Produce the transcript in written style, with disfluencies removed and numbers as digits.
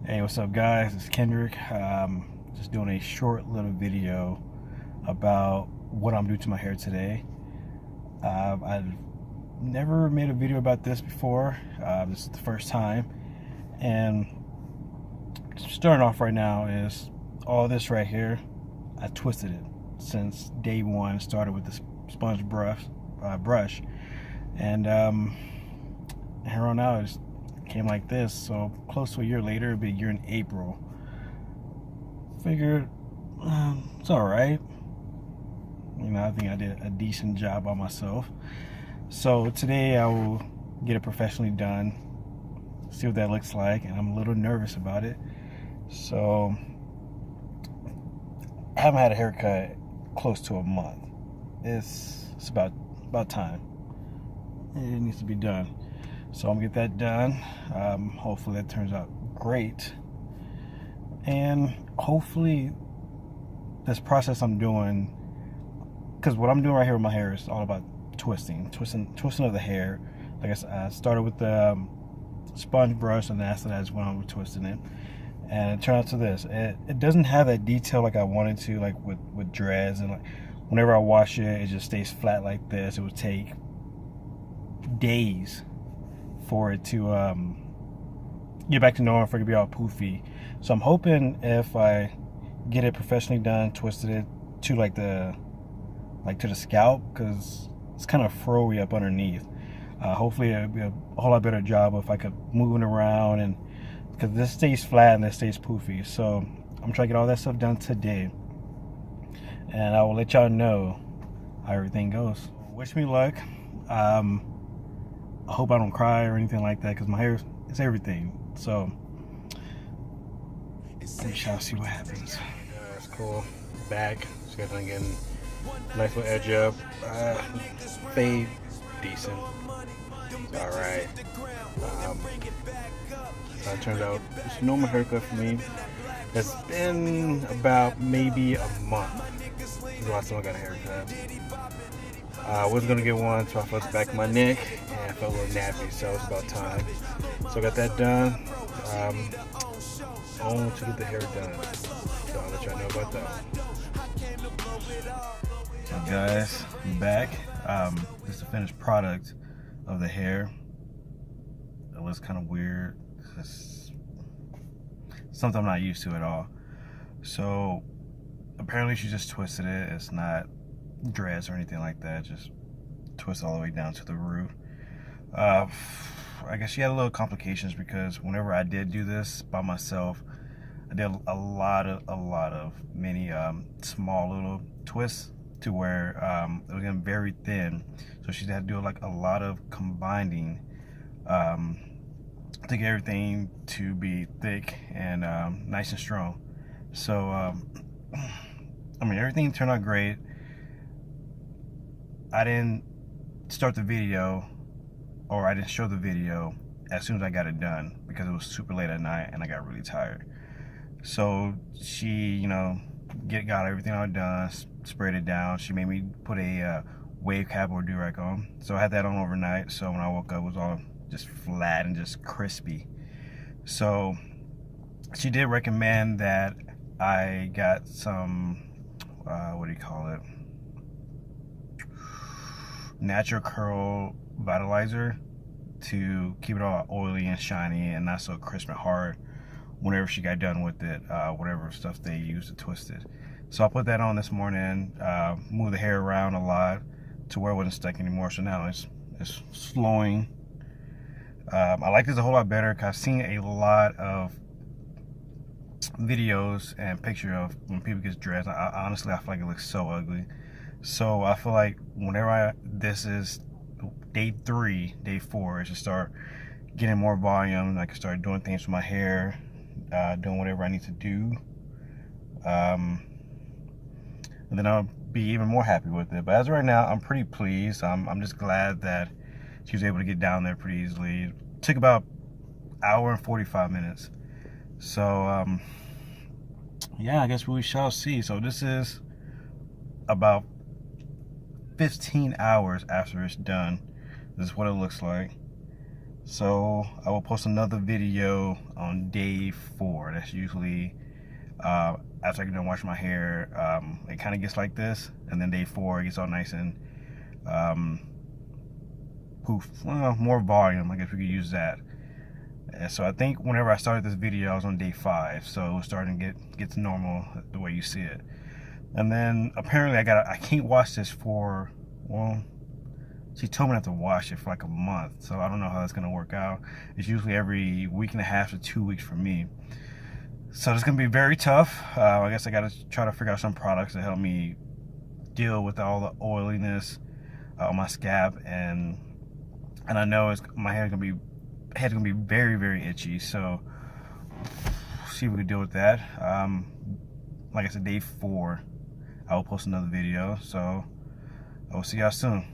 Hey, what's up, guys? It's Kendrick. Just doing a short little video about what I'm doing to my hair today. I've never made a video about this before. This is the first time. And starting off right now is all this right here. I twisted it since day one. Started with the sponge brush, and here on out it came like this. So close to a year later, it'll be a year in April. Figured it's all right. I think I did a decent job on myself. So today I will get it professionally done, see what that looks like, and I'm a little nervous about it. So I haven't had a haircut close to a month. It's about time. It needs to be done. So I'm gonna get that done. Hopefully that turns out great. And hopefully this process I'm doing, because what I'm doing right here with my hair is all about twisting of the hair. Like I said, I started with the sponge brush, and after that I just went on with twisting it, and it turned out to this. It doesn't have that detail like I wanted to, like with dreads, and like whenever I wash it, it just stays flat like this. It would take days for it to get back to normal, for it to be all poofy. So I'm hoping if I get it professionally done, twisted it to to the scalp, because it's kind of froey up underneath. Hopefully it'll be a whole lot better job if I could move it around, and because this stays flat and this stays poofy. So I'm trying to get all that stuff done today, and I will let y'all know how everything goes. Wish me luck. I hope I don't cry or anything like that, because my hair is everything. So we shall see what happens. That's cool. Back, just got done getting nice little edge up. Fade decent. Alright. It turned out it's a normal haircut for me. It's been about maybe a month since the last time I got a haircut. I wasn't gonna get one, so I felt the back of my neck and I felt a little nappy, so it's about time. So I got that done. On to get the hair done. So I'll let y'all know about that. So guys, I'm back. This is the finished product of the hair. It looks kind of weird. It's something I'm not used to at all. So apparently she just twisted it. It's not dreads or anything like that. Just twist all the way down to the root. I guess she had a little complications, because whenever I did do this by myself, I did a lot of many small little twists, to where it was getting very thin. So she had to do like a lot of combining to get everything to be thick and nice and strong. So I mean, everything turned out great. I didn't start the video, or I didn't show the video as soon as I got it done, because it was super late at night and I got really tired. So she, got everything all done, sprayed it down. She made me put a wave cap or do-rag on. So I had that on overnight. So when I woke up, it was all just flat and just crispy. So she did recommend that I got some, what do you call it? Natural Curl Vitalizer, to keep it all oily and shiny and not so crisp and hard whenever she got done with it, whatever stuff they used to twist it. So I put that on this morning, moved the hair around a lot to where it wasn't stuck anymore. So now it's flowing. I like this a whole lot better, because I've seen a lot of videos and pictures of when people get dreads. Honestly, I feel like it looks so ugly. So I feel like whenever this is day 3, day 4, I should start getting more volume. I can start doing things with my hair, doing whatever I need to do, and then I'll be even more happy with it. But as of right now, I'm pretty pleased. I'm just glad that she was able to get down there pretty easily. It took about an hour and 45 minutes. So yeah, I guess we shall see. So this is about 15 hours after it's done. This is what it looks like. So I will post another video on day 4. That's usually after I get done washing my hair. It kind of gets like this, and then day 4 it gets all nice and poof, well, more volume. I guess we could use that. And so I think whenever I started this video, I was on day 5, so it was starting to get to normal the way you see it. And then apparently I can't wash this for, well, she told me not to wash it for like a month, so I don't know how that's gonna work out. It's usually every week and a half to 2 weeks for me. So it's gonna be very tough. I guess I gotta try to figure out some products to help me deal with all the oiliness on my scalp, and I know my head's gonna be very, very itchy. So see if we can deal with that. Like I said, day 4, I will post another video. So I will see y'all soon.